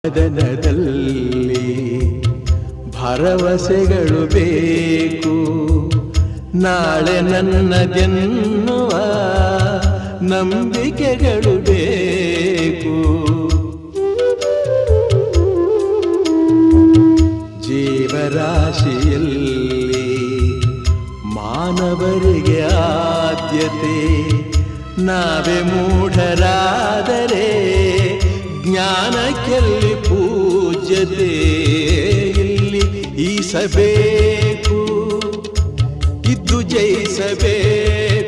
ಮದನದಲ್ಲಿ ಭರವಸೆಗಳು ಬೇಕು, ನಾಳೆ ನನ್ನದೆನ್ನುವ ನಂಬಿಕೆಗಳು ಬೇಕು. ಜೀವರಾಶಿಯಲ್ಲಿ ಮಾನವರಿಗೆ ಆದ್ಯತೆ, ನಾವೇ ಮೂಢರಾದರೆ ಜ್ಞಾನಕ್ಕೆಲ್ಲಿ ಪೂಜ್ಯತೆ. ಇಲ್ಲಿ ಈಸಬೇಕು, ಇದ್ದು ಜಯಿಸಬೇಕು.